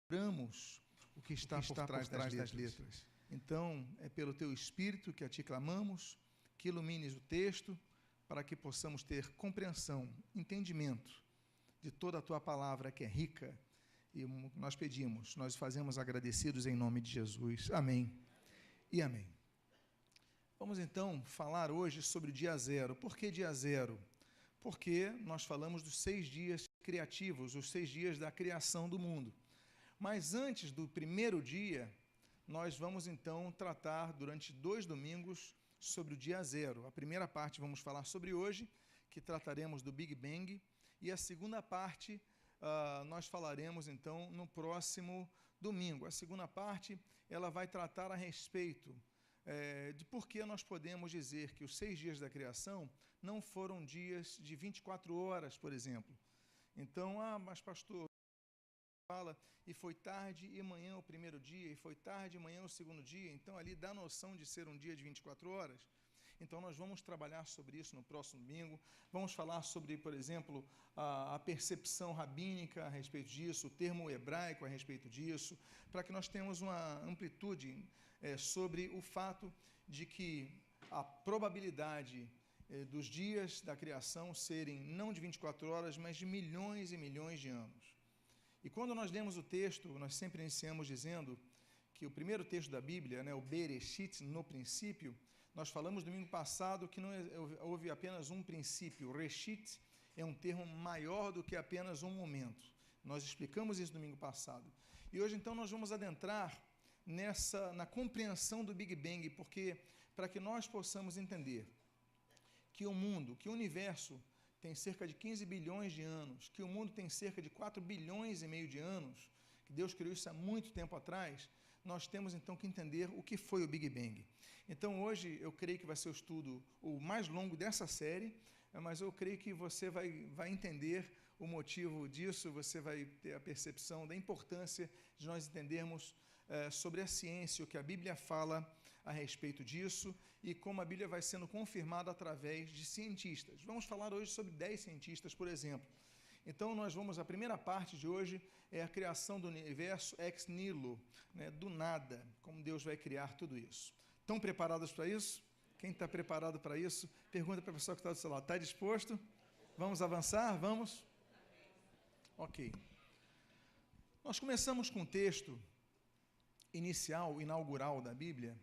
Oramos o que está por trás das letras. Então, é pelo Teu Espírito que a Ti clamamos, que ilumines o texto, para que possamos ter compreensão, entendimento de toda a Tua palavra, que é rica. E nós pedimos, nós fazemos agradecidos em nome de Jesus. Amém e amém. Vamos então falar hoje sobre o dia zero. Por que dia zero? Porque nós falamos dos 6 dias criativos, os 6 dias da criação do mundo. Mas antes do primeiro dia, nós vamos então tratar durante 2 domingos sobre o dia zero. A primeira parte vamos falar sobre hoje, que trataremos do Big Bang, e a segunda parte nós falaremos então no próximo domingo. A segunda parte ela vai tratar a respeito de por que nós podemos dizer que os 6 dias da criação não foram dias de 24 horas, por exemplo. Então, mas pastor, fala, e foi tarde e manhã o primeiro dia, e foi tarde e manhã o segundo dia, então ali dá noção de ser um dia de 24 horas. Então nós vamos trabalhar sobre isso no próximo domingo, vamos falar sobre, por exemplo, a percepção rabínica a respeito disso, o termo hebraico a respeito disso, para que nós tenhamos uma amplitude sobre o fato de que a probabilidade dos dias da criação serem não de 24 horas, mas de milhões e milhões de anos. E quando nós lemos o texto, nós sempre iniciamos dizendo que o primeiro texto da Bíblia, o Bereshit, no princípio, nós falamos domingo passado que não houve apenas um princípio. Reshit é um termo maior do que apenas um momento. Nós explicamos isso domingo passado. E hoje, então, nós vamos adentrar na compreensão do Big Bang, porque para que nós possamos entender que o mundo, que o universo tem cerca de 15 bilhões de anos, que o mundo tem cerca de 4 bilhões e meio de anos, que Deus criou isso há muito tempo atrás, nós temos então que entender o que foi o Big Bang. Então hoje eu creio que vai ser o estudo o mais longo dessa série, mas eu creio que você vai entender o motivo disso, você vai ter a percepção da importância de nós entendermos sobre a ciência, o que a Bíblia fala a respeito disso e como a Bíblia vai sendo confirmada através de cientistas. Vamos falar hoje sobre 10 cientistas, por exemplo. Então, a primeira parte de hoje é a criação do universo ex nihilo, do nada, como Deus vai criar tudo isso. Estão preparados para isso? Quem está preparado para isso? Pergunta para a pessoa que está do seu lado. Está disposto? Vamos avançar? Vamos? Ok. Nós começamos com um texto inaugural da Bíblia,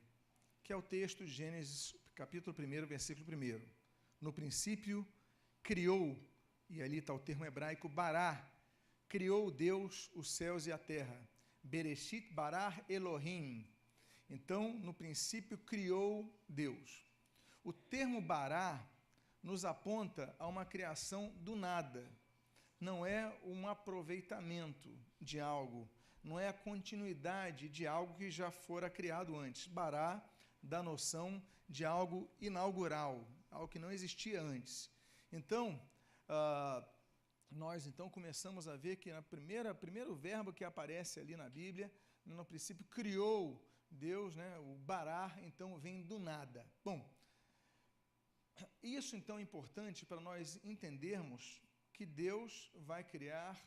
que é o texto de Gênesis, capítulo 1, versículo 1. No princípio, criou, e ali está o termo hebraico, bará, criou Deus os céus e a terra. Bereshit bará Elohim. Então, no princípio, criou Deus. O termo bará nos aponta a uma criação do nada. Não é um aproveitamento de algo, não é a continuidade de algo que já fora criado antes. Bará dá noção de algo inaugural, algo que não existia antes. Então, nós então começamos a ver que o primeiro verbo que aparece ali na Bíblia, no princípio criou Deus, o bará, então vem do nada. Bom, isso então é importante para nós entendermos que Deus vai criar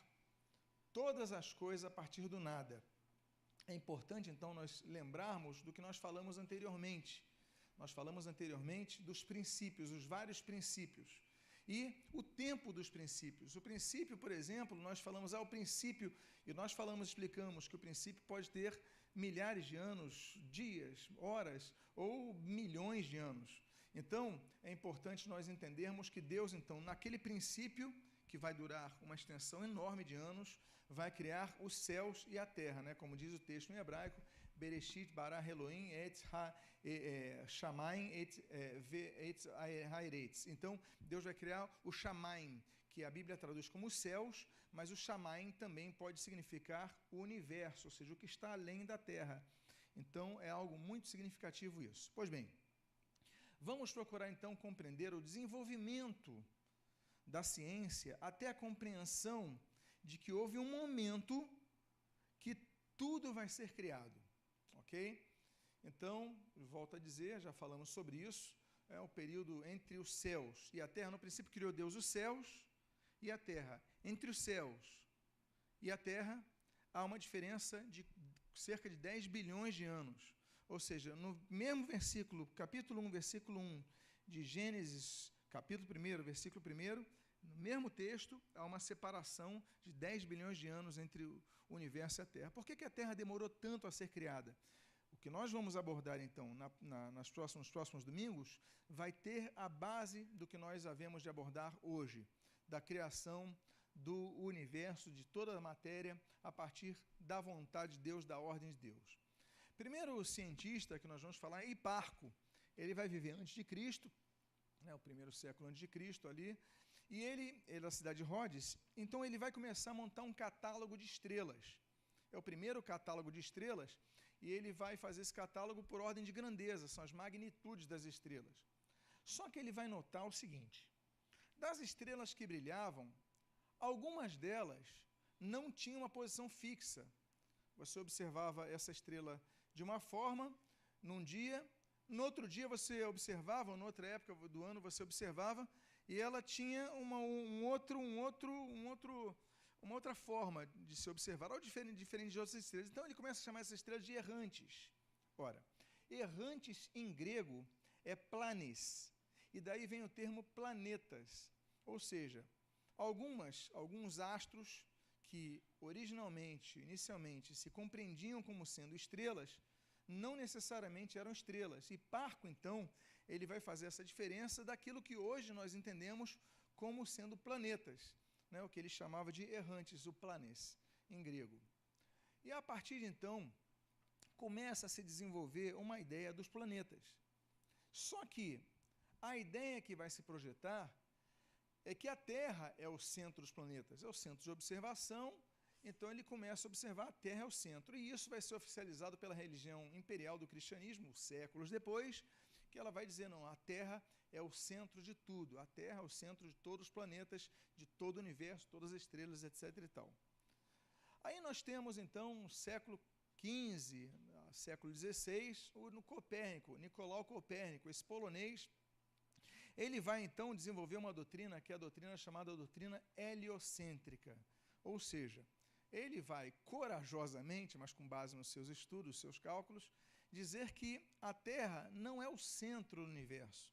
todas as coisas a partir do nada. É importante, então, nós lembrarmos do que nós falamos anteriormente. Nós falamos anteriormente dos princípios, os vários princípios. E o tempo dos princípios. O princípio, por exemplo, nós falamos o princípio, e nós explicamos que o princípio pode ter milhares de anos, dias, horas, ou milhões de anos. Então, é importante nós entendermos que Deus, então, naquele princípio, que vai durar uma extensão enorme de anos, vai criar os céus e a terra, como diz o texto em hebraico, Bereshit bara Elohim et shamayim et haaretz. Então, Deus vai criar o shamayim, que a Bíblia traduz como os céus, mas o shamayim também pode significar o universo, ou seja, o que está além da terra. Então, é algo muito significativo isso. Pois bem, vamos procurar então compreender o desenvolvimento da ciência até a compreensão de que houve um momento que tudo vai ser criado, ok? Então, volto a dizer, já falamos sobre isso, é o período entre os céus e a terra. No princípio criou Deus os céus e a terra. Entre os céus e a terra há uma diferença de cerca de 10 bilhões de anos. Ou seja, no mesmo versículo, capítulo 1, versículo 1 de Gênesis, capítulo 1, versículo 1, no mesmo texto, há uma separação de 10 bilhões de anos entre o universo e a Terra. Por que a Terra demorou tanto a ser criada? O que nós vamos abordar, então, nos próximos domingos, vai ter a base do que nós havemos de abordar hoje, da criação do universo, de toda a matéria, a partir da vontade de Deus, da ordem de Deus. Primeiro cientista que nós vamos falar é Hiparco. Ele vai viver antes de Cristo, né, o primeiro século antes de Cristo ali, e ele é da cidade de Rhodes, então ele vai começar a montar um catálogo de estrelas. É o primeiro catálogo de estrelas, e ele vai fazer esse catálogo por ordem de grandeza, são as magnitudes das estrelas. Só que ele vai notar o seguinte: das estrelas que brilhavam, algumas delas não tinham uma posição fixa. Você observava essa estrela de uma forma, num dia, no outro dia você observava, ou noutra época do ano você observava, e ela tinha uma outra forma de se observar, ou diferente de outras estrelas. Então ele começa a chamar essas estrelas de errantes. Ora, errantes em grego é planes, e daí vem o termo planetas, ou seja, alguns astros que inicialmente se compreendiam como sendo estrelas, não necessariamente eram estrelas. E Hiparco, então, ele vai fazer essa diferença daquilo que hoje nós entendemos como sendo planetas, né, o que ele chamava de errantes, o planes, em grego. E a partir de então, começa a se desenvolver uma ideia dos planetas. Só que a ideia que vai se projetar é que a Terra é o centro dos planetas, é o centro de observação. Então ele começa a observar a Terra é o centro, e isso vai ser oficializado pela religião imperial do cristianismo, séculos depois, que ela vai dizer, não, a Terra é o centro de tudo, a Terra é o centro de todos os planetas, de todo o universo, todas as estrelas, etc. e tal. Aí nós temos, então, no século XV, século XVI, o Copérnico, Nicolau Copérnico, esse polonês, ele vai, então, desenvolver uma doutrina, que é a doutrina chamada doutrina heliocêntrica, ou seja, ele vai corajosamente, mas com base nos seus estudos, seus cálculos, dizer que a Terra não é o centro do universo.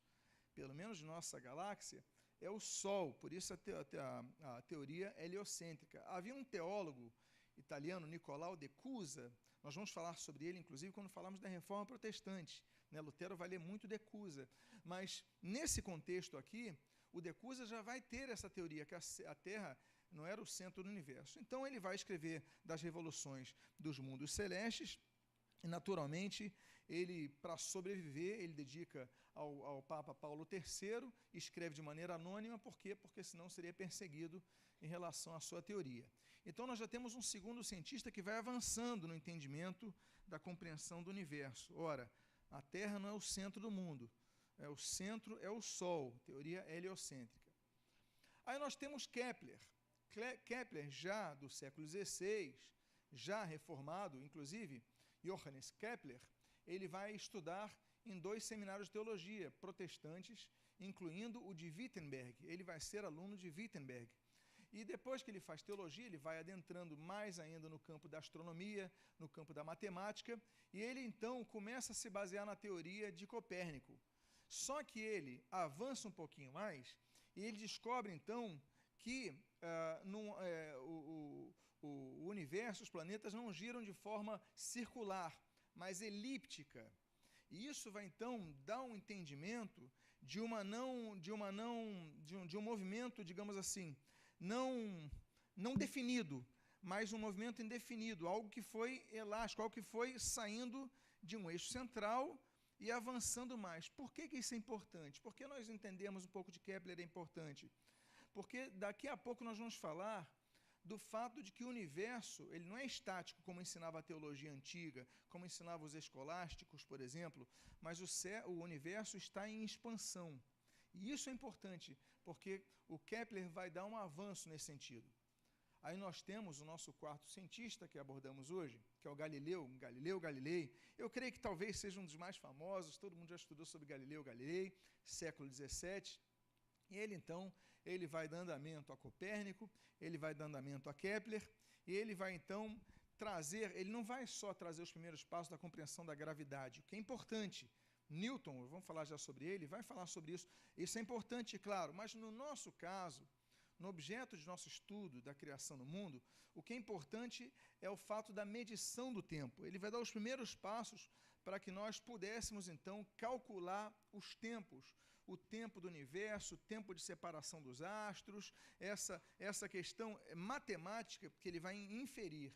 Pelo menos nossa galáxia é o Sol, por isso a teoria heliocêntrica. Havia um teólogo italiano, Nicolau de Cusa, nós vamos falar sobre ele, inclusive, quando falamos da Reforma Protestante, né? Lutero vai ler muito de Cusa, mas nesse contexto aqui, o de Cusa já vai ter essa teoria, que a Terra não era o centro do universo. Então ele vai escrever das revoluções dos mundos celestes, e naturalmente, ele, para sobreviver, ele dedica ao Papa Paulo III, escreve de maneira anônima. Por quê? Porque senão seria perseguido em relação à sua teoria. Então nós já temos um segundo cientista que vai avançando no entendimento da compreensão do universo. Ora, a Terra não é o centro do mundo, o centro é o Sol, teoria heliocêntrica. Aí nós temos Kepler. Kepler, já do século XVI, já reformado, inclusive, Johannes Kepler, ele vai estudar em 2 seminários de teologia protestantes, incluindo o de Wittenberg. Ele vai ser aluno de Wittenberg. E depois que ele faz teologia, ele vai adentrando mais ainda no campo da astronomia, no campo da matemática, e ele então começa a se basear na teoria de Copérnico. Só que ele avança um pouquinho mais e ele descobre então que o universo, os planetas não giram de forma circular, mas elíptica. E isso vai então dar um entendimento de um movimento, digamos assim, não definido, mas um movimento indefinido, algo que foi elástico, algo que foi saindo de um eixo central e avançando mais. Por que isso é importante? Por que nós entendemos um pouco de Kepler é importante? Porque daqui a pouco nós vamos falar do fato de que o universo ele não é estático, como ensinava a teologia antiga, como ensinavam os escolásticos, por exemplo, mas o universo está em expansão. E isso é importante, porque o Kepler vai dar um avanço nesse sentido. Aí nós temos o nosso quarto cientista que abordamos hoje, que é o Galileu Galilei. Eu creio que talvez seja um dos mais famosos, todo mundo já estudou sobre Galileu Galilei, século XVII. E ele, então, ele vai dar andamento a Copérnico, ele vai dar andamento a Kepler, e ele vai, então, ele não vai só trazer os primeiros passos da compreensão da gravidade, o que é importante. Newton, vamos falar já sobre ele, vai falar sobre isso. Isso é importante, claro, mas no nosso caso, no objeto de nosso estudo da criação do mundo, o que é importante é o fato da medição do tempo. Ele vai dar os primeiros passos para que nós pudéssemos, então, calcular os tempos, o tempo do universo, o tempo de separação dos astros, essa questão matemática que ele vai inferir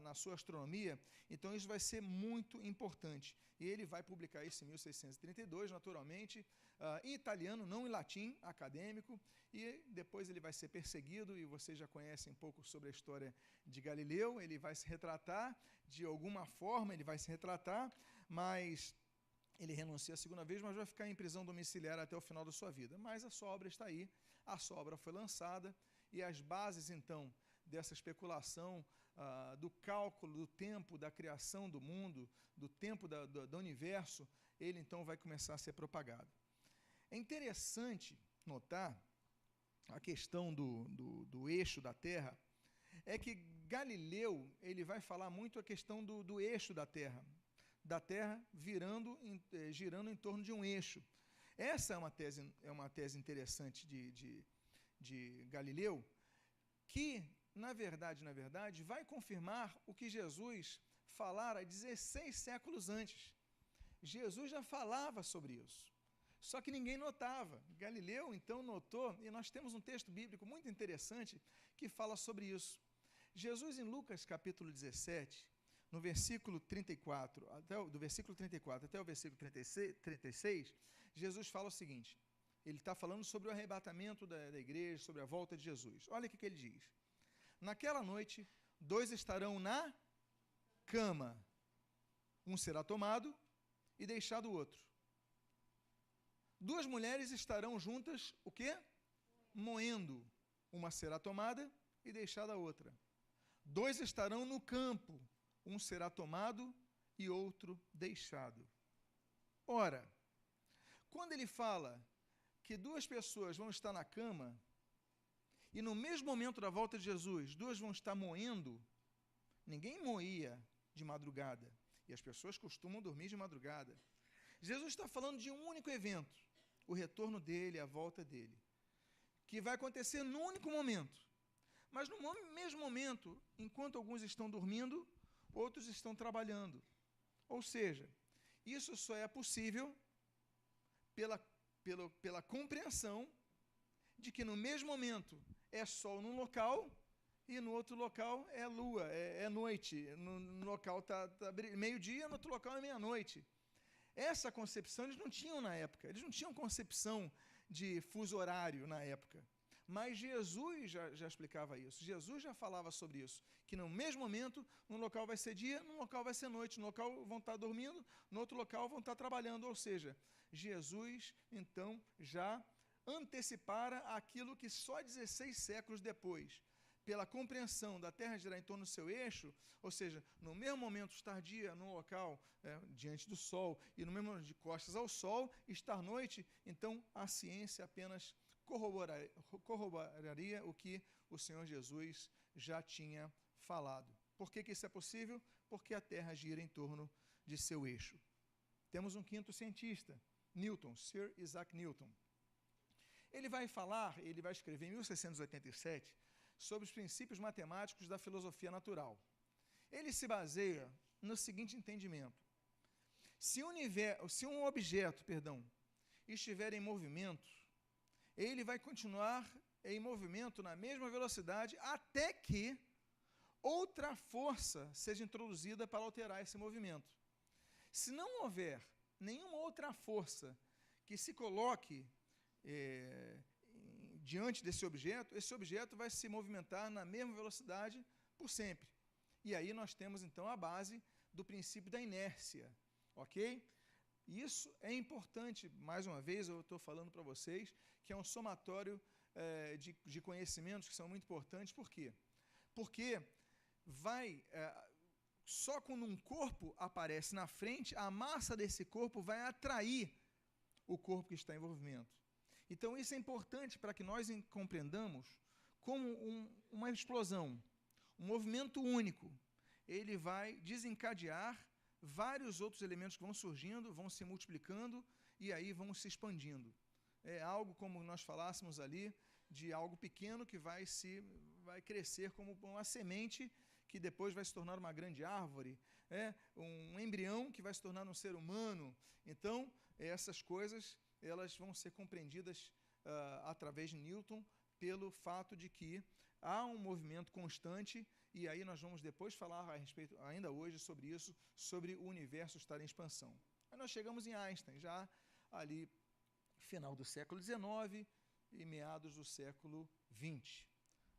na sua astronomia. Então, isso vai ser muito importante. E ele vai publicar isso em 1632, naturalmente, em italiano, não em latim, acadêmico, e depois ele vai ser perseguido, e vocês já conhecem um pouco sobre a história de Galileu. Ele vai se retratar, de alguma forma ele vai se retratar, mas ele renuncia a segunda vez, mas vai ficar em prisão domiciliar até o final da sua vida. Mas a sua obra está aí, a sua obra foi lançada, e as bases, então, dessa especulação, do cálculo do tempo da criação do mundo, do tempo do universo, ele então vai começar a ser propagado. É interessante notar a questão do eixo da Terra, é que Galileu ele vai falar muito a questão do eixo da Terra girando em torno de um eixo. Essa é uma tese interessante de Galileu, que, na verdade, vai confirmar o que Jesus falara 16 séculos antes. Jesus já falava sobre isso, só que ninguém notava. Galileu, então, notou, e nós temos um texto bíblico muito interessante que fala sobre isso. Jesus, em Lucas, capítulo 17, no versículo 34, do versículo 34 até o versículo 36, Jesus fala o seguinte, ele está falando sobre o arrebatamento da igreja, sobre a volta de Jesus. Olha o que ele diz. Naquela noite, 2 estarão na cama, um será tomado e deixado o outro. 2 mulheres estarão juntas, o quê? Moendo. Uma será tomada e deixada a outra. 2 estarão no campo, um será tomado e outro deixado. Ora, quando ele fala que 2 pessoas vão estar na cama, e no mesmo momento da volta de Jesus, 2 vão estar moendo, ninguém moía de madrugada, e as pessoas costumam dormir de madrugada. Jesus está falando de um único evento, o retorno dele, a volta dele, que vai acontecer num único momento. Mas no mesmo momento, enquanto alguns estão dormindo, outros estão trabalhando. Ou seja, isso só é possível pela compreensão de que no mesmo momento é sol num local e no outro local é lua, é noite. No local está meio-dia, no outro local é meia-noite. Essa concepção eles não tinham na época, eles não tinham concepção de fuso horário na época. Mas Jesus já explicava isso, Jesus já falava sobre isso, que no mesmo momento, num local vai ser dia, num local vai ser noite, num local vão estar dormindo, no outro local vão estar trabalhando. Ou seja, Jesus, então, já antecipara aquilo que só 16 séculos depois, pela compreensão da Terra girar em torno do seu eixo, ou seja, no mesmo momento estar dia num local diante do Sol, e no mesmo momento de costas ao Sol, estar noite, então a ciência apenas corroboraria o que o Senhor Jesus já tinha falado. Por que isso é possível? Porque a Terra gira em torno de seu eixo. Temos um quinto cientista, Newton, Sir Isaac Newton. Ele vai escrever em 1687 sobre os princípios matemáticos da filosofia natural. Ele se baseia no seguinte entendimento. Se um objeto estiver em movimento, ele vai continuar em movimento na mesma velocidade até que outra força seja introduzida para alterar esse movimento. Se não houver nenhuma outra força que se coloque diante desse objeto, esse objeto vai se movimentar na mesma velocidade por sempre. E aí nós temos então a base do princípio da inércia, ok? Isso é importante, mais uma vez eu estou falando para vocês, que é um somatório de conhecimentos que são muito importantes. Por quê? Porque só quando um corpo aparece na frente, a massa desse corpo vai atrair o corpo que está em movimento. Então isso é importante para que nós compreendamos como uma explosão. um movimento único, ele vai desencadear vários outros elementos que vão surgindo, vão se multiplicando e aí vão se expandindo. É algo como nós falássemos ali, de algo pequeno que vai crescer como uma semente que depois vai se tornar uma grande árvore, um embrião que vai se tornar um ser humano. Então, essas coisas elas vão ser compreendidas através de Newton, pelo fato de que há um movimento constante, e aí nós vamos depois falar a respeito, ainda hoje, sobre isso, sobre o universo estar em expansão. Aí nós chegamos em Einstein, já ali final do século XIX e meados do século XX.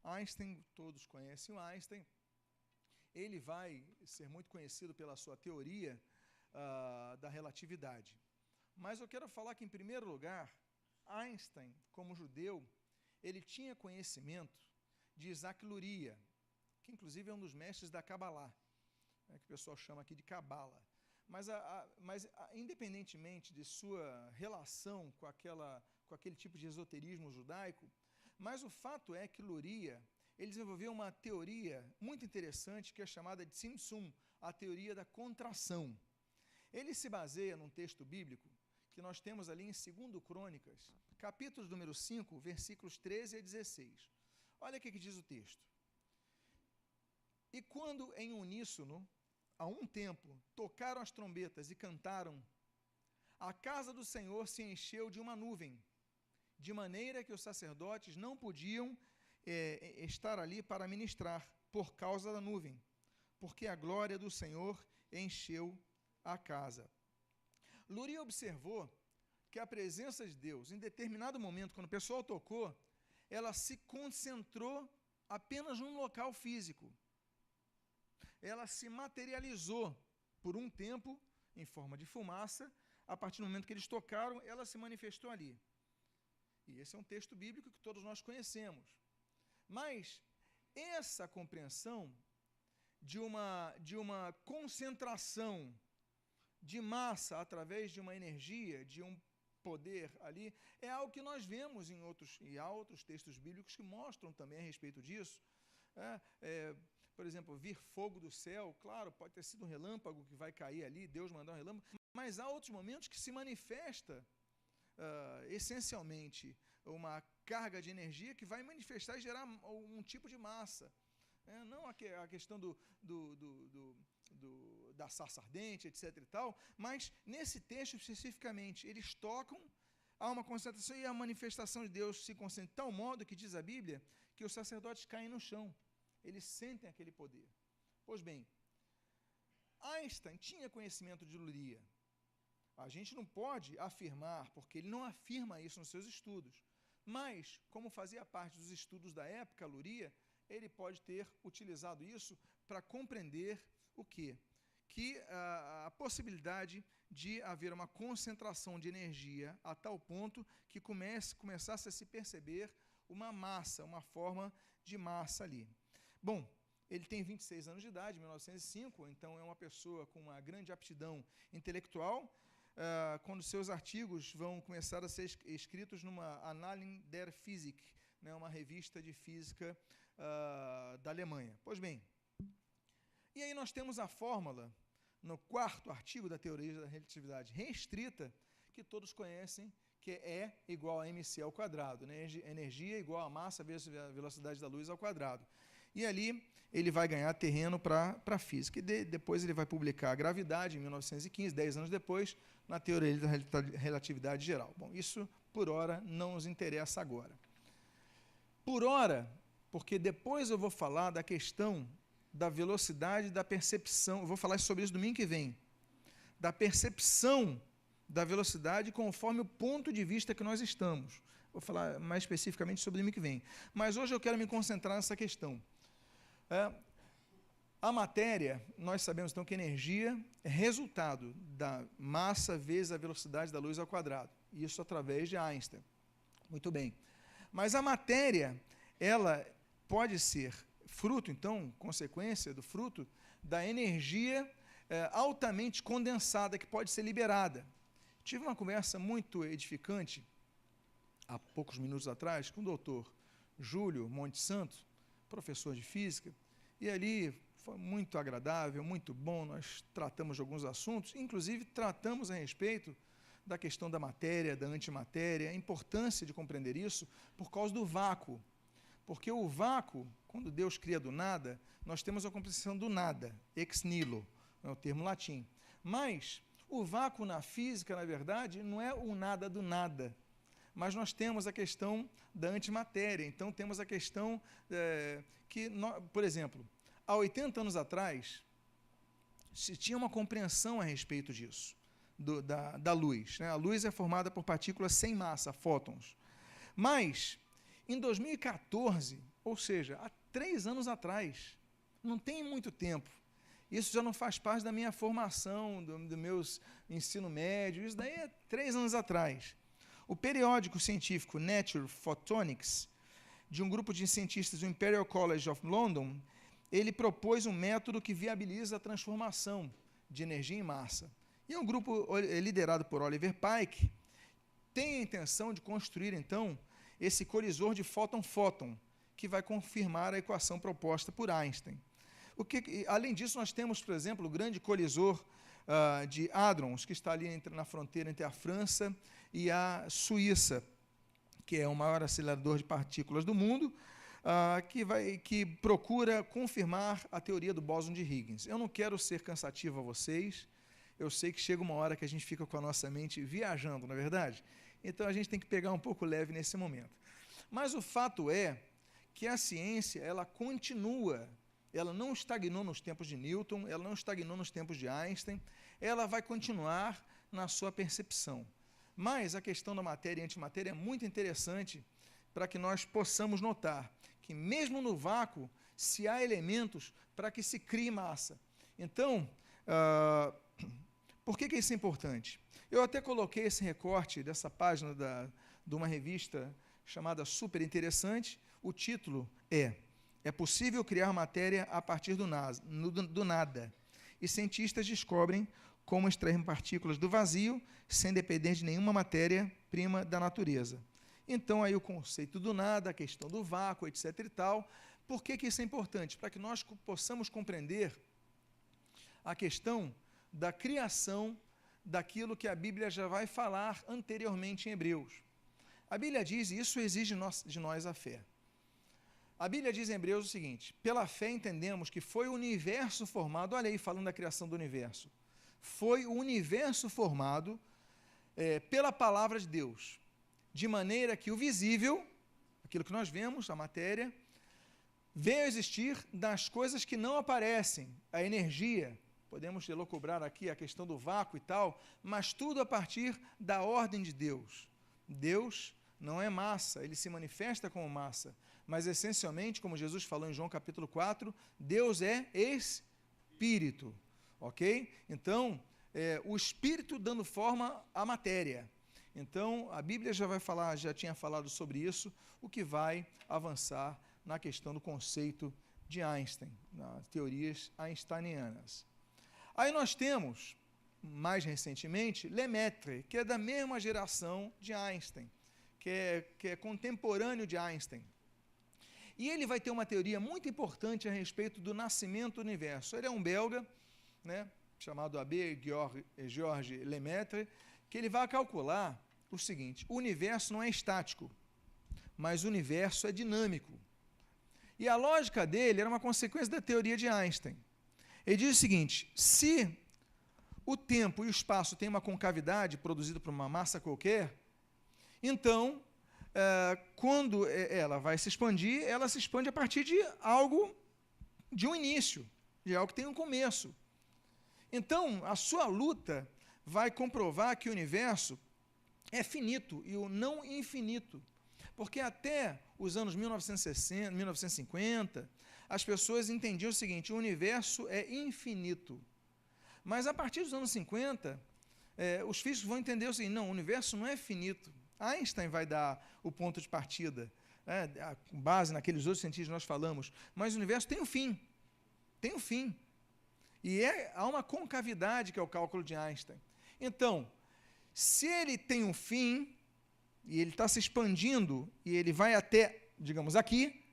Einstein, todos conhecem o Einstein, ele vai ser muito conhecido pela sua teoria da relatividade. Mas eu quero falar que, em primeiro lugar, Einstein, como judeu, ele tinha conhecimento de Isaac Luria, que inclusive é um dos mestres da Kabbalah, que o pessoal chama aqui de Cabala. Mas independentemente de sua relação com aquele tipo de esoterismo judaico, mas o fato é que Luria, ele desenvolveu uma teoria muito interessante que é chamada de Tzimtzum, a teoria da contração. Ele se baseia num texto bíblico que nós temos ali em 2 Crônicas, capítulo número 5, versículos 13 a 16. Olha o que diz o texto. E quando em uníssono, a um tempo, tocaram as trombetas e cantaram, a casa do Senhor se encheu de uma nuvem, de maneira que os sacerdotes não podiam estar ali para ministrar, por causa da nuvem, porque a glória do Senhor encheu a casa. Luria observou que a presença de Deus, em determinado momento, quando o pessoal tocou, ela se concentrou apenas num local físico. Ela se materializou por um tempo, em forma de fumaça. A partir do momento que eles tocaram, ela se manifestou ali. E esse é um texto bíblico que todos nós conhecemos. Mas essa compreensão de uma concentração de massa através de uma energia, de um poder ali, é algo que nós vemos e há outros textos bíblicos que mostram também a respeito disso. Por exemplo, vir fogo do céu, claro, pode ter sido um relâmpago que vai cair ali, Deus mandar um relâmpago, mas há outros momentos que se manifesta essencialmente uma carga de energia que vai manifestar e gerar um tipo de massa. Não a questão da sarça ardente, etc. e tal, mas nesse texto especificamente, eles tocam, há uma concentração e a manifestação de Deus se concentra de tal modo que diz a Bíblia que os sacerdotes caem no chão, eles sentem aquele poder. Pois bem, Einstein tinha conhecimento de Luria. A gente não pode afirmar, porque ele não afirma isso nos seus estudos, mas, como fazia parte dos estudos da época, Luria, ele pode ter utilizado isso para compreender o quê? Que a possibilidade de haver uma concentração de energia a tal ponto que começasse a se perceber uma massa, uma forma de massa ali. Bom, ele tem 26 anos de idade, 1905, então é uma pessoa com uma grande aptidão intelectual. Quando seus artigos vão começar a ser escritos numa Annalen der Physik, uma revista de física da Alemanha. Pois bem, e aí nós temos a fórmula, no 4º artigo da teoria da relatividade restrita, que todos conhecem, que é igual a mc ao quadrado, energia igual a massa vezes a velocidade da luz ao quadrado. E ali ele vai ganhar terreno para a física. E depois ele vai publicar a gravidade, em 1915, 10 anos depois, na teoria da relatividade geral. Bom, isso, por hora, não nos interessa agora. Por hora, porque depois eu vou falar da questão da velocidade da percepção, eu vou falar sobre isso domingo que vem, da percepção da velocidade conforme o ponto de vista que nós estamos. Vou falar mais especificamente sobre domingo que vem. Mas hoje eu quero me concentrar nessa questão. A matéria, nós sabemos então que energia é resultado da massa vezes a velocidade da luz ao quadrado. Isso através de Einstein. Muito bem. Mas a matéria, ela pode ser fruto, então, consequência do fruto da energia altamente condensada que pode ser liberada. Tive uma conversa muito edificante, há poucos minutos atrás, com o doutor Júlio Monte Santo, professor de física, e ali foi muito agradável, muito bom, nós tratamos de alguns assuntos, inclusive tratamos a respeito da questão da matéria, da antimatéria, a importância de compreender isso por causa do vácuo. Porque o vácuo, quando Deus cria do nada, nós temos a compreensão do nada, ex nihilo, é o termo latim. Mas o vácuo na física, na verdade, não é o nada do nada, mas nós temos a questão da antimatéria. Então, temos a questão por exemplo, há 80 anos atrás, se tinha uma compreensão a respeito disso, da luz. Né? A luz é formada por partículas sem massa, fótons. Mas, em 2014, ou seja, há 3 anos atrás, não tem muito tempo, isso já não faz parte da minha formação, do meus ensino médio, isso daí é 3 anos atrás. O periódico científico Nature Photonics, de um grupo de cientistas do Imperial College of London, ele propôs um método que viabiliza a transformação de energia em massa. E um grupo liderado por Oliver Pike tem a intenção de construir, então, esse colisor de fóton-fóton, que vai confirmar a equação proposta por Einstein. Além disso, nós temos, por exemplo, o grande colisor de Hadrons, que está ali na fronteira entre a França e a Suíça, que é o maior acelerador de partículas do mundo, que procura confirmar a teoria do bóson de Higgs. Eu não quero ser cansativo a vocês, eu sei que chega uma hora que a gente fica com a nossa mente viajando, não é verdade? Então, a gente tem que pegar um pouco leve nesse momento. Mas o fato é que a ciência, ela continua, ela não estagnou nos tempos de Newton, ela não estagnou nos tempos de Einstein, ela vai continuar na sua percepção. Mas a questão da matéria e antimatéria é muito interessante para que nós possamos notar que mesmo no vácuo, se há elementos para que se crie massa. Então, por que isso é importante? Eu até coloquei esse recorte dessa página de uma revista chamada Super Interessante. O título é possível criar matéria a partir do nada. E cientistas descobrem como extrair partículas do vazio sem depender de nenhuma matéria-prima da natureza. Então, aí o conceito do nada, a questão do vácuo, etc. e tal. Por que isso é importante? Para que nós possamos compreender a questão da criação daquilo que a Bíblia já vai falar anteriormente em Hebreus. A Bíblia diz, e isso exige de nós a fé. A Bíblia diz em Hebreus o seguinte: pela fé entendemos que foi o universo formado, olha aí, falando da criação do universo, foi o universo formado pela palavra de Deus, de maneira que o visível, aquilo que nós vemos, a matéria, veio a existir das coisas que não aparecem, a energia. Podemos elocubrar aqui a questão do vácuo e tal, mas tudo a partir da ordem de Deus. Deus não é massa, ele se manifesta como massa, mas essencialmente, como Jesus falou em João capítulo 4, Deus é Espírito, ok? Então, o Espírito dando forma à matéria. Então, a Bíblia já tinha falado sobre isso, o que vai avançar na questão do conceito de Einstein, nas teorias einsteinianas. Aí nós temos, mais recentemente, Lemaitre, que é da mesma geração de Einstein, que é contemporâneo de Einstein. E ele vai ter uma teoria muito importante a respeito do nascimento do universo. Ele é um belga, né, chamado Abbé Georges Lemaitre, que ele vai calcular o seguinte: o universo não é estático, mas o universo é dinâmico. E a lógica dele era uma consequência da teoria de Einstein. Ele diz o seguinte: se o tempo e o espaço têm uma concavidade produzida por uma massa qualquer, então, quando ela vai se expandir, ela se expande a partir de algo, de um início, de algo que tem um começo. Então, a sua luta vai comprovar que o universo é finito e o não infinito. Porque até os anos 1960, 1950, as pessoas entendiam o seguinte: o universo é infinito. Mas a partir dos anos 50, os físicos vão entender o seguinte: não, o universo não é finito. Einstein vai dar o ponto de partida, com base naqueles outros cientistas que nós falamos, mas o universo tem um fim. Tem um fim. E há uma concavidade, que é o cálculo de Einstein. Então, se ele tem um fim, e ele está se expandindo, e ele vai até, digamos, aqui,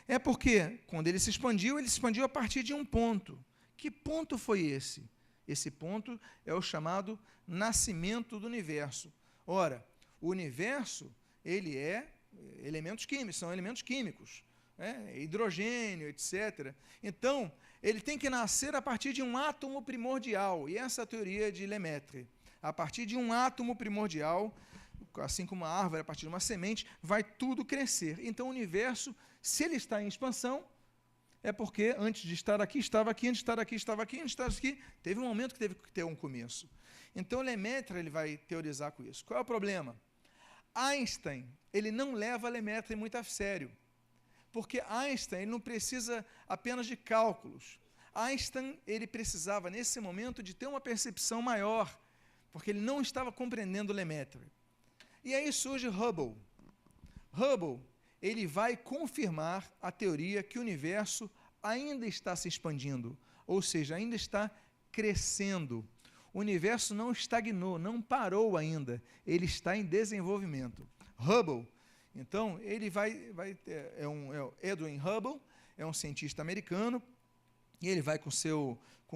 É porque, quando ele se expandiu a partir de um ponto. Que ponto foi esse? Esse ponto é o chamado nascimento do universo. Ora, o universo, ele é elementos químicos, são elementos químicos, hidrogênio, etc. Então, ele tem que nascer a partir de um átomo primordial, e essa é a teoria de Lemaitre. A partir de um átomo primordial, assim como uma árvore, a partir de uma semente, vai tudo crescer. Então, o universo, se ele está em expansão, é porque antes de estar aqui, estava aqui, antes de estar aqui, estava aqui, antes de estar aqui, teve um momento que teve que ter um começo. Então, Lemaitre ele vai teorizar com isso. Qual é o problema? Einstein, ele não leva Lemaitre muito a sério, porque Einstein ele não precisa apenas de cálculos. Einstein ele precisava, nesse momento, de ter uma percepção maior, porque ele não estava compreendendo Lemaitre. E aí surge Hubble. Hubble ele vai confirmar a teoria que o universo ainda está se expandindo, ou seja, ainda está crescendo. O universo não estagnou, não parou ainda, ele está em desenvolvimento. Hubble, então, ele é o Edwin Hubble, é um cientista americano, e ele vai com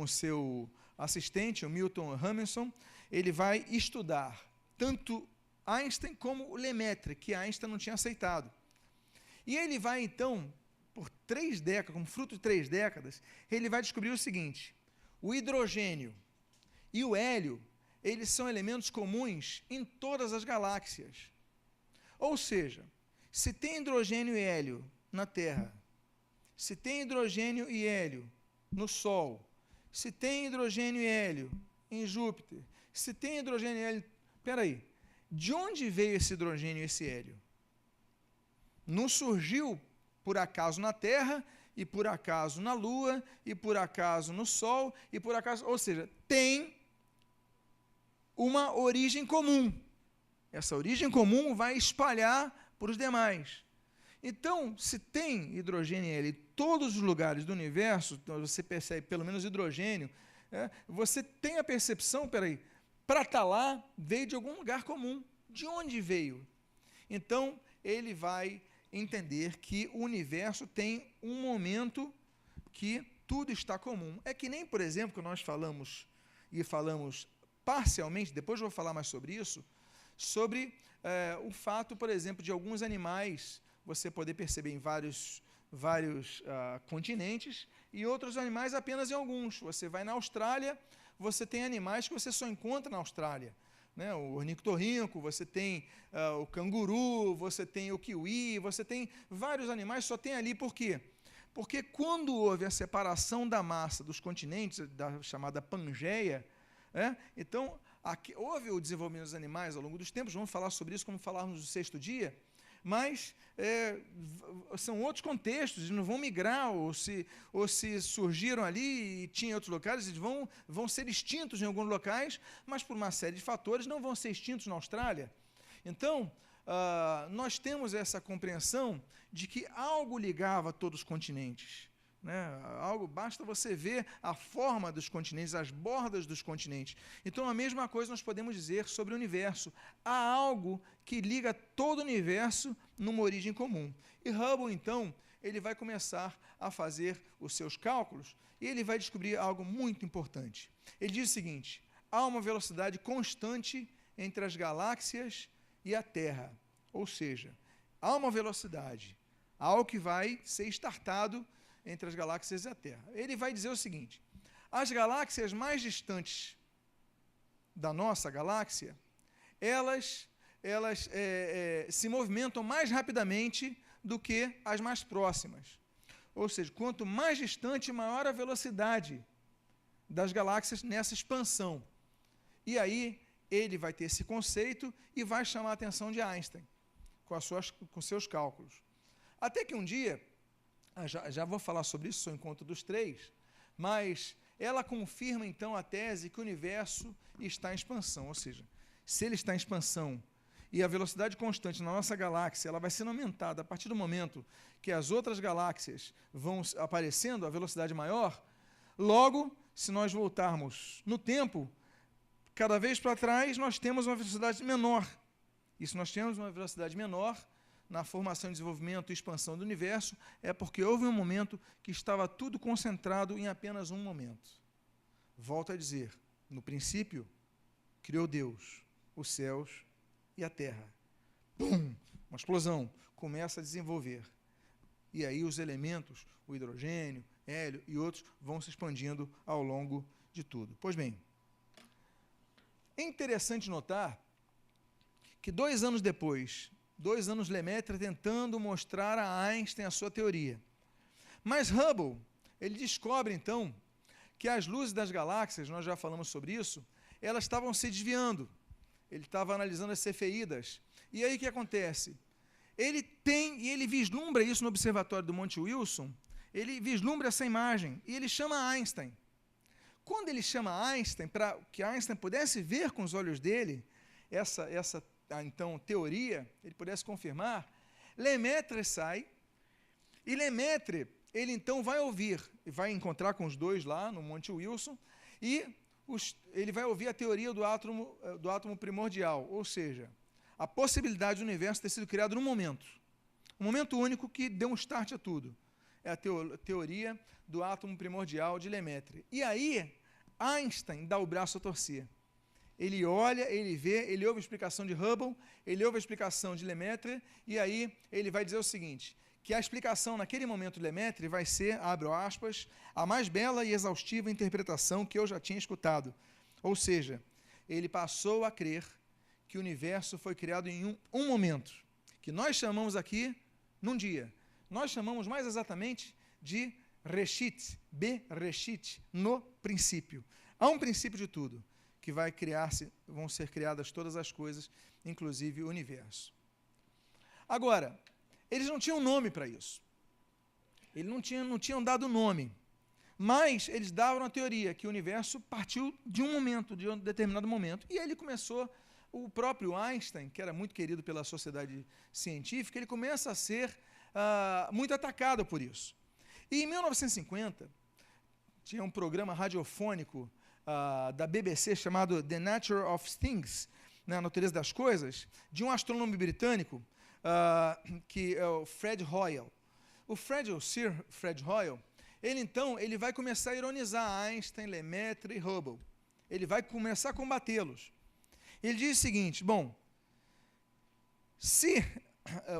seu assistente, o Milton Humason, ele vai estudar tanto Einstein como o Lemaitre, que Einstein não tinha aceitado. E ele vai, então, por 3 décadas, como fruto de 3 décadas, ele vai descobrir o seguinte: o hidrogênio e o hélio, eles são elementos comuns em todas as galáxias. Ou seja, se tem hidrogênio e hélio na Terra, se tem hidrogênio e hélio no Sol, se tem hidrogênio e hélio em Júpiter, se tem hidrogênio e hélio... Espera aí, de onde veio esse hidrogênio e esse hélio? Não surgiu por acaso na Terra, e por acaso na Lua, e por acaso no Sol, e por acaso... Ou seja, tem uma origem comum. Essa origem comum vai espalhar para os demais. Então, se tem hidrogênio e hélio em todos os lugares do universo, então você percebe pelo menos hidrogênio, você tem a percepção, para estar lá, veio de algum lugar comum. De onde veio? Então, ele vai entender que o universo tem um momento que tudo está comum. É que nem, por exemplo, que nós falamos parcialmente, depois eu vou falar mais sobre isso, sobre o fato, por exemplo, de alguns animais você poder perceber em vários continentes e outros animais apenas em alguns. Você vai na Austrália, você tem animais que você só encontra na Austrália. O ornitorrinco, você tem o canguru, você tem o kiwi, você tem vários animais, só tem ali. Por quê? Porque quando houve a separação da massa dos continentes, da chamada Pangeia, então houve o desenvolvimento dos animais ao longo dos tempos, vamos falar sobre isso como falarmos no 6º dia, mas são outros contextos, eles não vão migrar, ou se surgiram ali e tinham em outros locais, eles vão ser extintos em alguns locais, mas por uma série de fatores não vão ser extintos na Austrália. Então, nós temos essa compreensão de que algo ligava todos os continentes. Basta você ver a forma dos continentes, as bordas dos continentes. Então, a mesma coisa nós podemos dizer sobre o universo. Há algo que liga todo o universo numa origem comum. E Hubble, então, ele vai começar a fazer os seus cálculos e ele vai descobrir algo muito importante. Ele diz o seguinte: há uma velocidade constante entre as galáxias e a Terra. Ou seja, há uma velocidade, algo que vai ser startado entre as galáxias e a Terra. Ele vai dizer o seguinte: as galáxias mais distantes da nossa galáxia, elas se movimentam mais rapidamente do que as mais próximas. Ou seja, quanto mais distante, maior a velocidade das galáxias nessa expansão. E aí, ele vai ter esse conceito e vai chamar a atenção de Einstein, com seus cálculos. Até que um dia, já vou falar sobre isso, sou encontro dos 3, mas ela confirma então a tese que o universo está em expansão, ou seja, se ele está em expansão e a velocidade constante na nossa galáxia ela vai sendo aumentada a partir do momento que as outras galáxias vão aparecendo, a velocidade maior, logo, se nós voltarmos no tempo, cada vez para trás nós temos uma velocidade menor. E se nós temos uma velocidade menor, na formação, desenvolvimento e expansão do universo, é porque houve um momento que estava tudo concentrado em apenas um momento. Volto a dizer, no princípio, criou Deus os céus e a terra. Pum! Uma explosão, começa a desenvolver. E aí os elementos, o hidrogênio, hélio e outros, vão se expandindo ao longo de tudo. Pois bem, é interessante notar que 2 anos depois, 2 anos Lemaitre tentando mostrar a Einstein a sua teoria. Mas Hubble, ele descobre então que as luzes das galáxias, nós já falamos sobre isso, elas estavam se desviando. Ele estava analisando as cefeidas. E aí o que acontece? Ele vislumbra isso no observatório do Monte Wilson, ele vislumbra essa imagem e ele chama Einstein. Quando ele chama Einstein, para que Einstein pudesse ver com os olhos dele essa então, teoria, ele pudesse confirmar, Lemaitre sai, e Lemaitre, ele então vai ouvir, e vai encontrar com os dois lá no Monte Wilson, e ele vai ouvir a teoria do átomo primordial, ou seja, a possibilidade do universo ter sido criado num momento, um momento único que deu um start a tudo. É a teoria do átomo primordial de Lemaitre. E aí, Einstein dá o braço a torcer. Ele olha, ele vê, ele ouve a explicação de Hubble, ele ouve a explicação de Lemaitre, e aí ele vai dizer o seguinte, que a explicação naquele momento de Lemaitre vai ser, abro aspas, a mais bela e exaustiva interpretação que eu já tinha escutado. Ou seja, ele passou a crer que o universo foi criado em um momento, que nós chamamos aqui, num dia. Nós chamamos mais exatamente de Reshit, Bereshit, no princípio. Há um princípio de tudo, que vão ser criadas todas as coisas, inclusive o universo. Agora, eles não tinham nome para isso. Eles não tinham dado nome, mas eles davam a teoria que o universo partiu de um momento, de um determinado momento, e aí ele começou, o próprio Einstein, que era muito querido pela sociedade científica, ele começa a ser muito atacado por isso. E em 1950, tinha um programa radiofônico da BBC chamado The Nature of Things, né, a natureza das coisas, de um astrônomo britânico, que é o Fred Hoyle. O Sir Fred Hoyle, ele vai começar a ironizar Einstein, Lemaitre e Hubble. Ele vai começar a combatê-los. Ele diz o seguinte, bom, se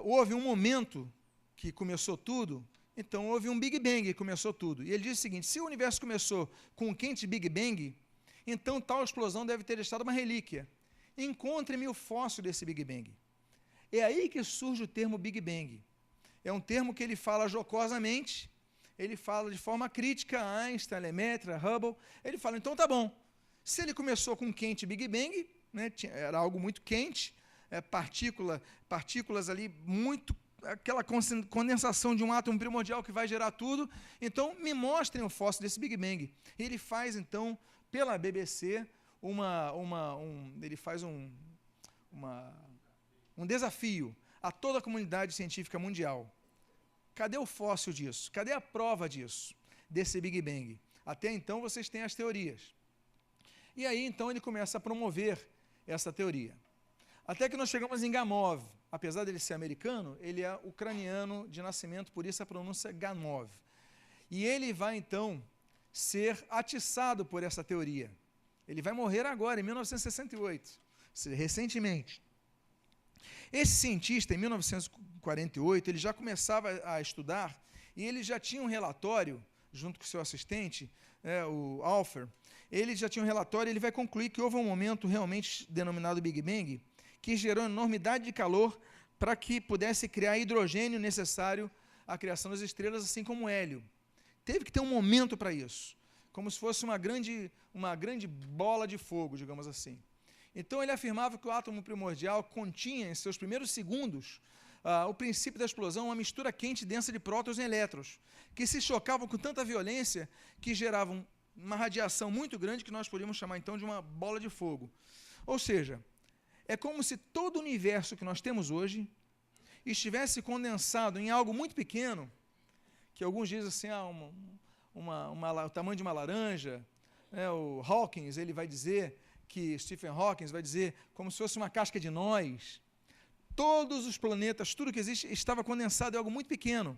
houve um momento que começou tudo, então houve um Big Bang que começou tudo. E ele diz o seguinte, se o universo começou com um quente Big Bang, então tal explosão deve ter deixado uma relíquia. Encontre-me o fóssil desse Big Bang. É aí que surge o termo Big Bang. É um termo que ele fala jocosamente, ele fala de forma crítica a Einstein, Lemaitre, Hubble. Ele fala, então tá bom, se ele começou com um quente Big Bang, né, era algo muito quente, partículas ali muito, aquela condensação de um átomo primordial que vai gerar tudo, então me mostrem o fóssil desse Big Bang. Ele faz então, pela BBC, ele faz um desafio a toda a comunidade científica mundial. Cadê o fóssil disso? Cadê a prova disso, desse Big Bang? Até então vocês têm as teorias. E aí então ele começa a promover essa teoria. Até que nós chegamos em Gamov. Apesar dele ser americano, ele é ucraniano de nascimento, por isso a pronúncia é Gamov. E ele vai então ser atiçado por essa teoria. Ele vai morrer agora, em 1968, recentemente. Esse cientista, em 1948, ele já começava a estudar e ele já tinha um relatório, junto com o seu assistente, o Alpher, ele já tinha um relatório, ele vai concluir que houve um momento realmente denominado Big Bang, que gerou enormidade de calor para que pudesse criar hidrogênio necessário à criação das estrelas, assim como hélio. Teve que ter um momento para isso, como se fosse uma grande bola de fogo, digamos assim. Então ele afirmava que o átomo primordial continha em seus primeiros segundos o princípio da explosão, uma mistura quente e densa de prótons e elétrons, que se chocavam com tanta violência que geravam uma radiação muito grande que nós podíamos chamar então de uma bola de fogo. Ou seja, é como se todo o universo que nós temos hoje estivesse condensado em algo muito pequeno, que alguns dizem assim, o tamanho de uma laranja, né? O Hawking, ele vai dizer, Stephen Hawking vai dizer, como se fosse uma casca de noz. todos os planetas, tudo que existe, estava condensado em algo muito pequeno.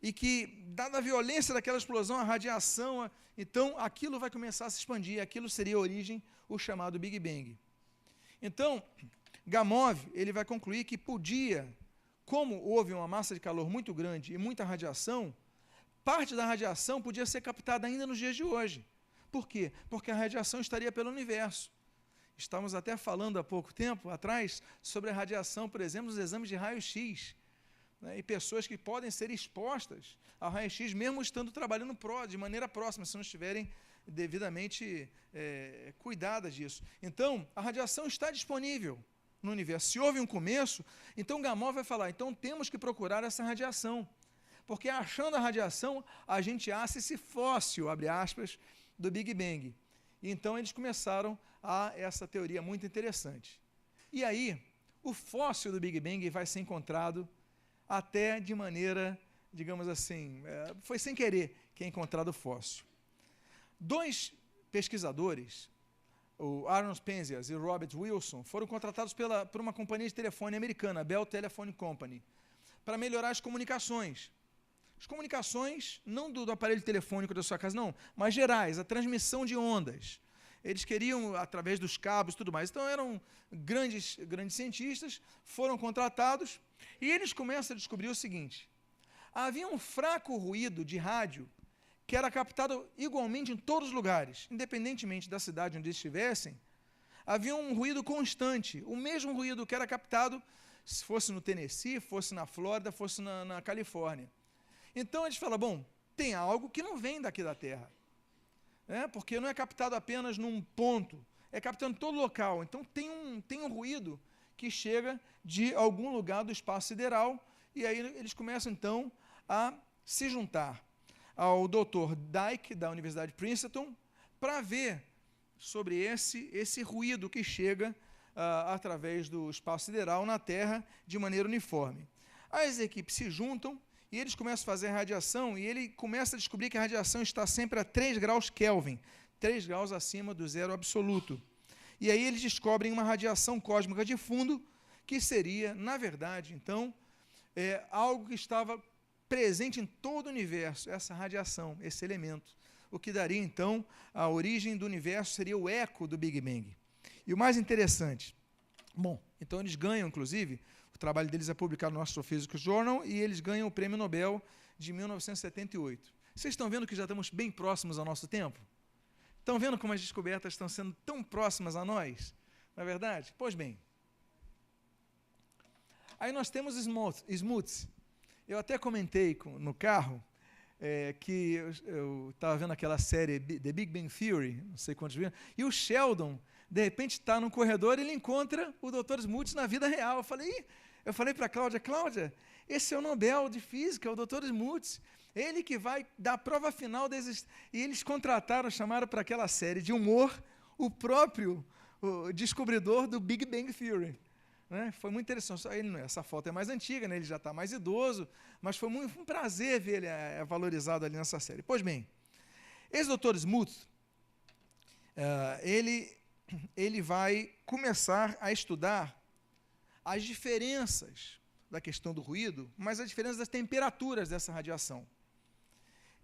E que, dada a violência daquela explosão, a radiação, então aquilo vai começar a se expandir, aquilo seria a origem, o chamado Big Bang. Então, Gamow, ele vai concluir que podia, como houve uma massa de calor muito grande e muita radiação, parte da radiação podia ser captada ainda nos dias de hoje. Por quê? Porque a radiação estaria pelo universo. Estávamos até falando há pouco tempo atrás sobre a radiação, por exemplo, nos exames de raio-x, né, e pessoas que podem ser expostas ao raio-x, mesmo estando trabalhando de maneira próxima, se não estiverem devidamente cuidadas disso. Então, a radiação está disponível no universo. Se houve um começo, então Gamow vai falar, então temos que procurar essa radiação, porque achando a radiação, a gente acha esse fóssil, abre aspas, do Big Bang. E então eles começaram a essa teoria muito interessante. E aí, o fóssil do Big Bang vai ser encontrado até de maneira, digamos assim, foi sem querer que é encontrado o fóssil. Dois pesquisadores, o Aaron Penzias e o Robert Wilson, foram contratados por uma companhia de telefone americana, a Bell Telephone Company, para melhorar as comunicações. As comunicações, não do aparelho telefônico da sua casa, não, mas gerais, a transmissão de ondas. Eles queriam, através dos cabos e tudo mais. Então, eram grandes cientistas, foram contratados, e eles começam a descobrir o seguinte: havia um fraco ruído de rádio que era captado igualmente em todos os lugares, independentemente da cidade onde eles estivessem, havia um ruído constante, o mesmo ruído que era captado, se fosse no Tennessee, fosse na Flórida, fosse na Califórnia. Então, eles falam, bom, tem algo que não vem daqui da Terra, porque não é captado apenas num ponto, é captado em todo local. Então, tem um ruído que chega de algum lugar do espaço sideral, e aí eles começam, então, a se juntar ao Dr. Dyke, da Universidade de Princeton, para ver sobre esse ruído que chega através do espaço sideral na Terra de maneira uniforme. As equipes se juntam e eles começam a fazer a radiação, e ele começa a descobrir que a radiação está sempre a 3 graus Kelvin, 3 graus acima do zero absoluto. E aí eles descobrem uma radiação cósmica de fundo, que seria, na verdade, então, algo que estava presente em todo o universo, essa radiação, esse elemento. O que daria, então, a origem do universo seria o eco do Big Bang. E o mais interessante, bom, então eles ganham, inclusive, o trabalho deles é publicado no Astrophysics Journal, e eles ganham o Prêmio Nobel de 1978. Vocês estão vendo que já estamos bem próximos ao nosso tempo? Estão vendo como as descobertas estão sendo tão próximas a nós? Não é verdade? Pois bem. Aí nós temos Smuts. Eu até comentei no carro que eu estava vendo aquela série The Big Bang Theory, não sei quantos viram, e o Sheldon, de repente, está no corredor e ele encontra o Dr. Smuts na vida real. Eu falei para a Cláudia, esse é o Nobel de Física, o Dr. Smuts, ele que vai dar a prova final e eles chamaram para aquela série de humor o próprio descobridor do Big Bang Theory. Né? Foi muito interessante. Essa foto é mais antiga, né? Ele já está mais idoso, mas foi um prazer ver ele valorizado ali nessa série. Pois bem, esse Dr. Smuts, ele vai começar a estudar as diferenças da questão do ruído, mas as diferenças das temperaturas dessa radiação.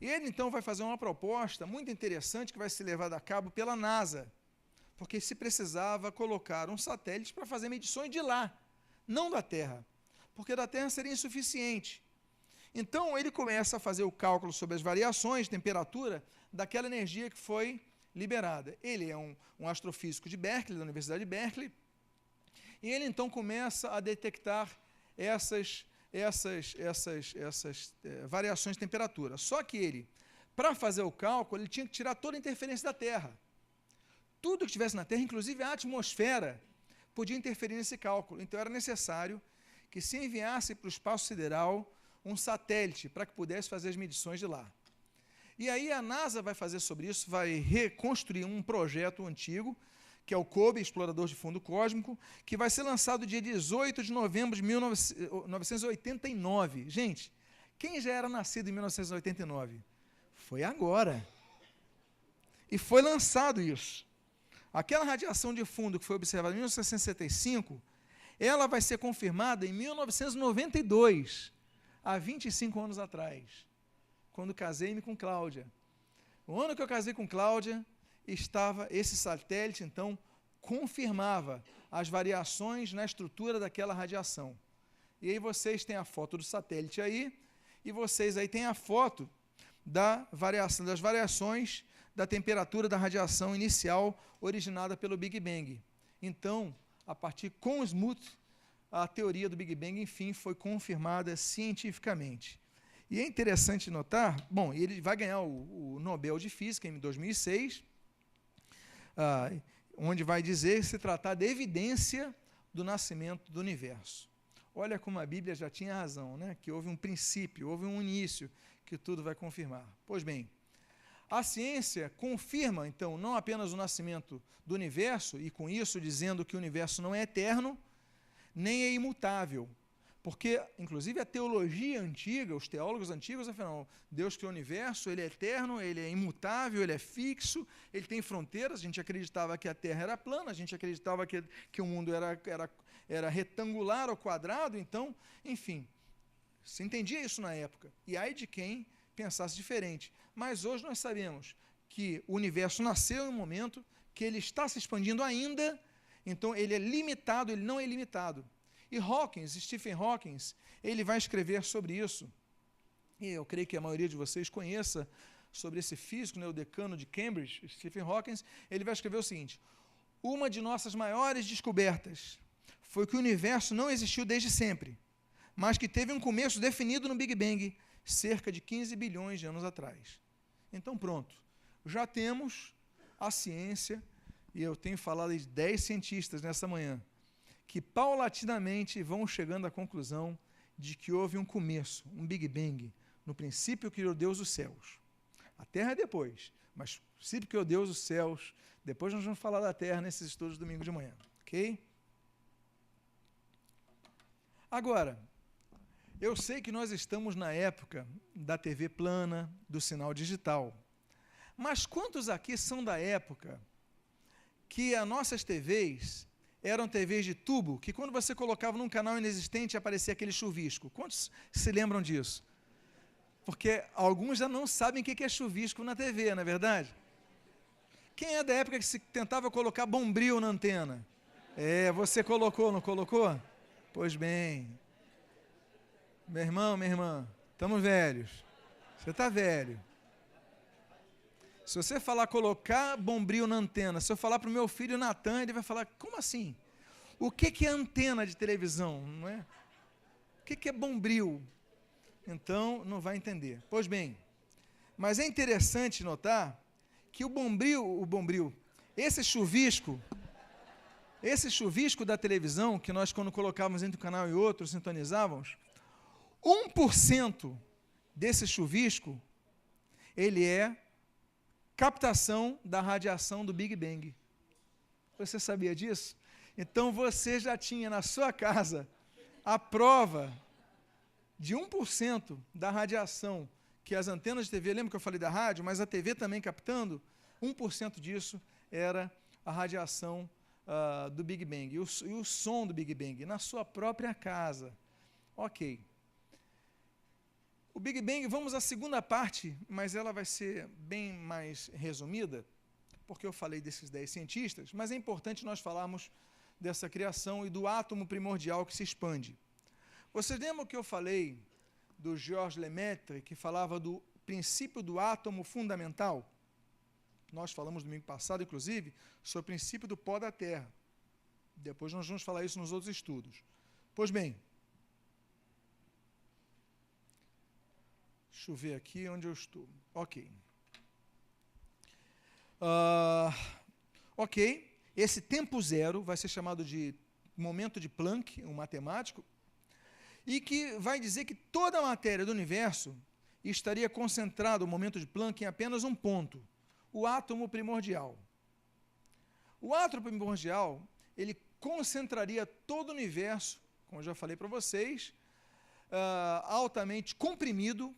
E ele, então, vai fazer uma proposta muito interessante que vai ser levada a cabo pela NASA, porque se precisava colocar um satélite para fazer medições de lá, não da Terra, porque da Terra seria insuficiente. Então, ele começa a fazer o cálculo sobre as variações de temperatura daquela energia que foi liberada. Ele é um astrofísico de Berkeley, da Universidade de Berkeley, e ele, então, começa a detectar essas variações de temperatura. Só que ele, para fazer o cálculo, ele tinha que tirar toda a interferência da Terra. Tudo que estivesse na Terra, inclusive a atmosfera, podia interferir nesse cálculo. Então, era necessário que se enviasse para o espaço sideral um satélite para que pudesse fazer as medições de lá. E aí a NASA vai fazer sobre isso, vai reconstruir um projeto antigo, que é o COBE, Explorador de Fundo Cósmico, que vai ser lançado dia 18 de novembro de 1989. Gente, quem já era nascido em 1989? Foi agora. E foi lançado isso. Aquela radiação de fundo que foi observada em 1965, ela vai ser confirmada em 1992, há 25 anos atrás, quando casei-me com Cláudia. O ano que eu casei com Cláudia, estava esse satélite, então, confirmava as variações na estrutura daquela radiação. E aí vocês têm a foto do satélite aí, e vocês aí têm a foto das variações da temperatura da radiação inicial originada pelo Big Bang. Então, a partir com Smoot, a teoria do Big Bang, enfim, foi confirmada cientificamente. E é interessante notar, bom, ele vai ganhar o Nobel de Física em 2006, onde vai dizer se tratar de evidência do nascimento do universo. Olha como a Bíblia já tinha razão, né? Que houve um princípio, houve um início, que tudo vai confirmar. Pois bem, a ciência confirma, então, não apenas o nascimento do universo, e com isso dizendo que o universo não é eterno, nem é imutável. Porque, inclusive, a teologia antiga, os teólogos antigos, afinal, Deus criou o universo, ele é eterno, ele é imutável, ele é fixo, ele tem fronteiras. A gente acreditava que a Terra era plana, a gente acreditava que o mundo era retangular ou quadrado, então, enfim, se entendia isso na época. E ai de quem pensasse diferente. Mas hoje nós sabemos que o universo nasceu em um momento, que ele está se expandindo ainda, então ele é limitado, ele não é ilimitado. E Stephen Hawking, ele vai escrever sobre isso. E eu creio que a maioria de vocês conheça sobre esse físico, né, o decano de Cambridge, Stephen Hawking. Ele vai escrever o seguinte: uma de nossas maiores descobertas foi que o universo não existiu desde sempre, mas que teve um começo definido no Big Bang, cerca de 15 bilhões de anos atrás. Então, pronto, já temos a ciência, e eu tenho falado de 10 cientistas nessa manhã, que paulatinamente vão chegando à conclusão de que houve um começo, um Big Bang. No princípio criou Deus os céus. A Terra é depois, mas no princípio criou Deus os céus. Depois nós vamos falar da Terra nesses estudos de domingo de manhã, ok? Agora, eu sei que nós estamos na época da TV plana, do sinal digital. Mas quantos aqui são da época que as nossas TVs eram TVs de tubo, que quando você colocava num canal inexistente aparecia aquele chuvisco? Quantos se lembram disso? Porque alguns já não sabem o que é chuvisco na TV, não é verdade? Quem é da época que se tentava colocar bombril na antena? Você colocou, não colocou? Pois bem. Meu irmão, minha irmã, estamos velhos. Você está velho. Se você falar colocar bombril na antena, se eu falar para o meu filho Natan, ele vai falar, como assim? O que é antena de televisão? Não é? O que é bombril? Então, não vai entender. Pois bem, mas é interessante notar que o bombril, esse chuvisco da televisão, que nós quando colocávamos entre um canal e outro, sintonizávamos, 1% desse chuvisco, ele é captação da radiação do Big Bang. Você sabia disso? Então você já tinha na sua casa a prova de 1% da radiação que as antenas de TV, lembra que eu falei da rádio, mas a TV também captando, 1% disso era a radiação do Big Bang, e o som do Big Bang, na sua própria casa. Ok. O Big Bang, vamos à segunda parte, mas ela vai ser bem mais resumida, porque eu falei desses 10 cientistas, mas é importante nós falarmos dessa criação e do átomo primordial que se expande. Vocês lembram que eu falei do Georges Lemaitre, que falava do princípio do átomo fundamental? Nós falamos domingo passado, inclusive, sobre o princípio do pó da Terra. Depois nós vamos falar isso nos outros estudos. Pois bem, deixa eu ver aqui onde eu estou. Ok. Ok, esse tempo zero vai ser chamado de momento de Planck, um matemático, e que vai dizer que toda a matéria do universo estaria concentrada, o momento de Planck, em apenas um ponto, o átomo primordial. O átomo primordial, ele concentraria todo o universo, como eu já falei para vocês, altamente comprimido,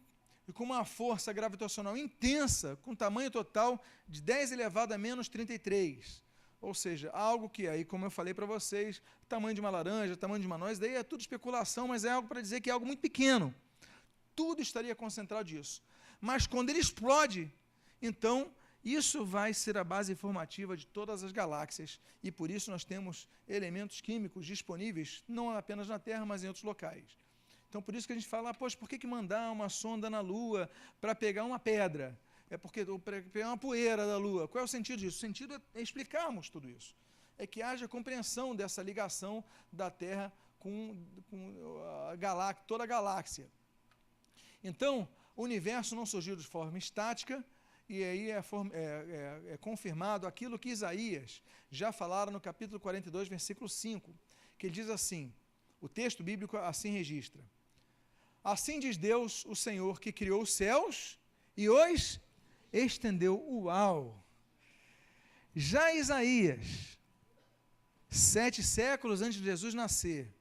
e com uma força gravitacional intensa, com tamanho total de 10 elevado a menos 33. Ou seja, algo que aí, como eu falei para vocês, tamanho de uma laranja, tamanho de uma noz, daí é tudo especulação, mas é algo para dizer que é algo muito pequeno. Tudo estaria concentrado disso. Mas quando ele explode, então isso vai ser a base informativa de todas as galáxias. E por isso nós temos elementos químicos disponíveis, não apenas na Terra, mas em outros locais. Então por isso que a gente fala, poxa, por que mandar uma sonda na Lua para pegar uma pedra? É porque para pegar uma poeira da Lua. Qual é o sentido disso? O sentido é explicarmos tudo isso. É que haja compreensão dessa ligação da Terra com toda a galáxia. Então, o universo não surgiu de forma estática, e aí é confirmado aquilo que Isaías já falaram no capítulo 42, versículo 5, que ele diz assim, o texto bíblico assim registra: assim diz Deus, o Senhor, que criou os céus e os estendeu. Uau! Já Isaías, 7 séculos antes de Jesus nascer,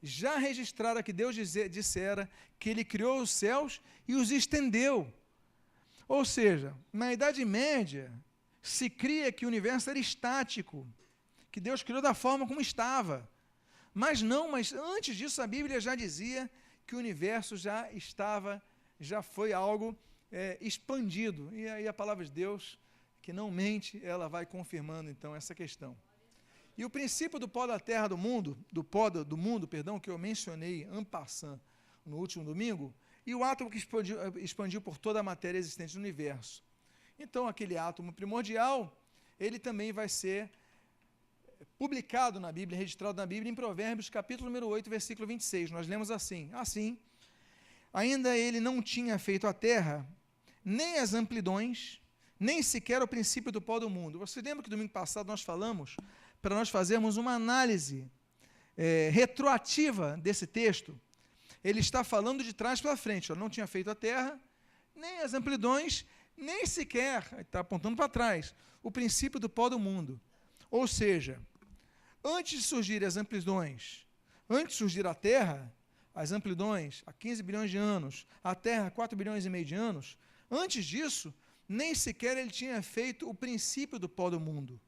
já registrara que Deus dissera que ele criou os céus e os estendeu. Ou seja, na Idade Média, se cria que o universo era estático, que Deus criou da forma como estava. Mas antes disso a Bíblia já dizia que o universo já foi algo expandido. E aí a palavra de Deus, que não mente, ela vai confirmando então essa questão. E o princípio do pó da terra do mundo, que eu mencionei en passant no último domingo, e o átomo que expandiu por toda a matéria existente no universo. Então, aquele átomo primordial, ele também vai ser publicado na Bíblia, registrado na Bíblia, em Provérbios, capítulo número 8, versículo 26. Nós lemos assim: assim, ainda ele não tinha feito a terra, nem as amplidões, nem sequer o princípio do pó do mundo. Você lembra que domingo passado nós falamos para nós fazermos uma análise retroativa desse texto? Ele está falando de trás para frente, não tinha feito a terra, nem as amplidões, nem sequer, está apontando para trás, o princípio do pó do mundo. Ou seja, antes de surgirem as amplidões, antes de surgir a terra, as amplidões há 15 bilhões de anos, a terra há 4 bilhões e meio de anos, antes disso, nem sequer ele tinha feito o princípio do pó do mundo.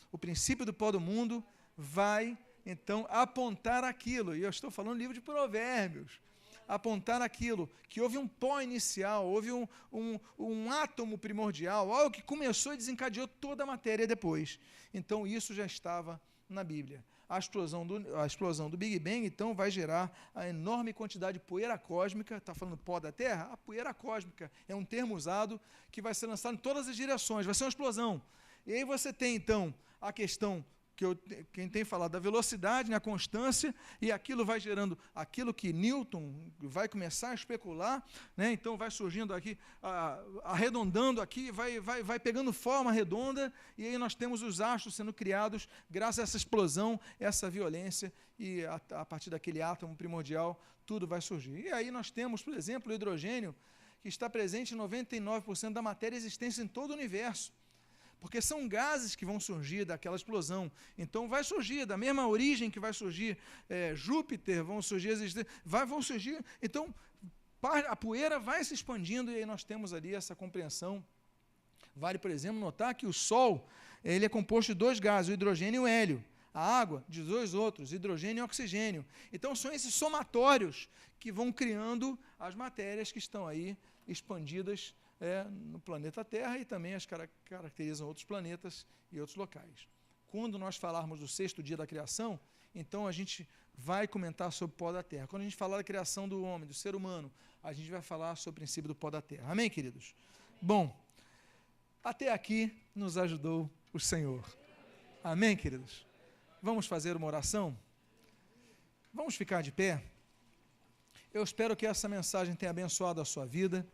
O princípio do pó do mundo vai, então, apontar aquilo, e eu estou falando do livro de Provérbios, apontar aquilo, que houve um pó inicial, houve um átomo primordial, algo que começou e desencadeou toda a matéria depois. Então, isso já estava na Bíblia. A explosão do Big Bang, então, vai gerar a enorme quantidade de poeira cósmica. Está falando pó da Terra? A poeira cósmica é um termo usado que vai ser lançado em todas as direções, vai ser uma explosão. E aí você tem, então, a questão quem tem falado da velocidade, a constância, e aquilo vai gerando aquilo que Newton vai começar a especular, né? Então vai surgindo aqui, arredondando aqui, vai pegando forma redonda, e aí nós temos os astros sendo criados graças a essa explosão, essa violência, e a partir daquele átomo primordial, tudo vai surgir. E aí nós temos, por exemplo, o hidrogênio, que está presente em 99% da matéria existente em todo o universo. Porque são gases que vão surgir daquela explosão. Então, vai surgir, da mesma origem que vai surgir Júpiter, vão surgir. Então, a poeira vai se expandindo, e aí nós temos ali essa compreensão. Vale, por exemplo, notar que o Sol ele é composto de 2 gases, o hidrogênio e o hélio. A água, de 2 outros, hidrogênio e oxigênio. Então, são esses somatórios que vão criando as matérias que estão aí expandidas no planeta Terra, e também as caracterizam outros planetas e outros locais. Quando nós falarmos do 6º dia da criação, então a gente vai comentar sobre o pó da Terra. Quando a gente falar da criação do homem, do ser humano, a gente vai falar sobre o princípio do pó da Terra. Amém, queridos? Bom, até aqui nos ajudou o Senhor. Amém, queridos? Vamos fazer uma oração? Vamos ficar de pé? Eu espero que essa mensagem tenha abençoado a sua vida.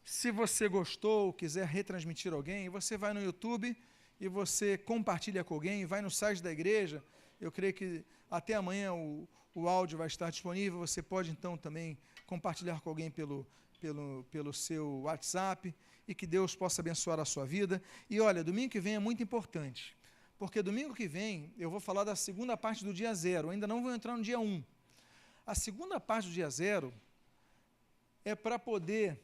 Se você gostou, quiser retransmitir alguém, você vai no YouTube e você compartilha com alguém, vai no site da igreja. Eu creio que até amanhã o áudio vai estar disponível. Você pode então também compartilhar com alguém pelo seu WhatsApp, e que Deus possa abençoar a sua vida. E olha, domingo que vem é muito importante, porque domingo que vem eu vou falar da segunda parte do dia 0, ainda não vou entrar no dia 1. A segunda parte do dia 0 é para poder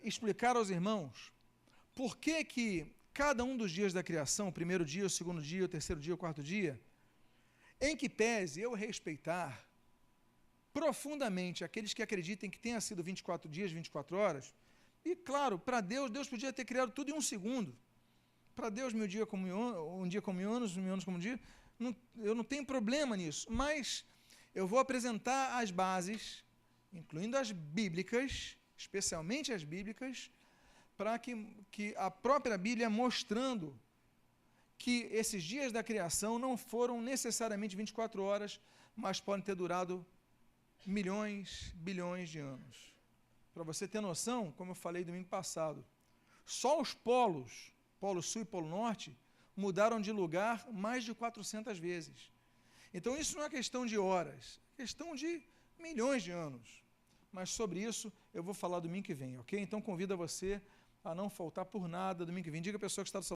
explicar aos irmãos por que cada um dos dias da criação, o primeiro dia, o segundo dia, o terceiro dia, o quarto dia, em que pese eu respeitar profundamente aqueles que acreditem que tenha sido 24 dias, 24 horas, e claro, para Deus, Deus podia ter criado tudo em um segundo. Para Deus, um dia como mil anos como um dia, eu não tenho problema nisso, mas eu vou apresentar as bases, incluindo as bíblicas, especialmente as bíblicas, para que a própria Bíblia mostrando que esses dias da criação não foram necessariamente 24 horas, mas podem ter durado milhões, bilhões de anos. Para você ter noção, como eu falei domingo passado, só os polos, Polo Sul e Polo Norte, mudaram de lugar mais de 400 vezes. Então isso não é questão de horas, é questão de milhões de anos. Mas sobre isso eu vou falar domingo que vem, ok? Então convido você a não faltar por nada domingo que vem. Diga a pessoa que está do seu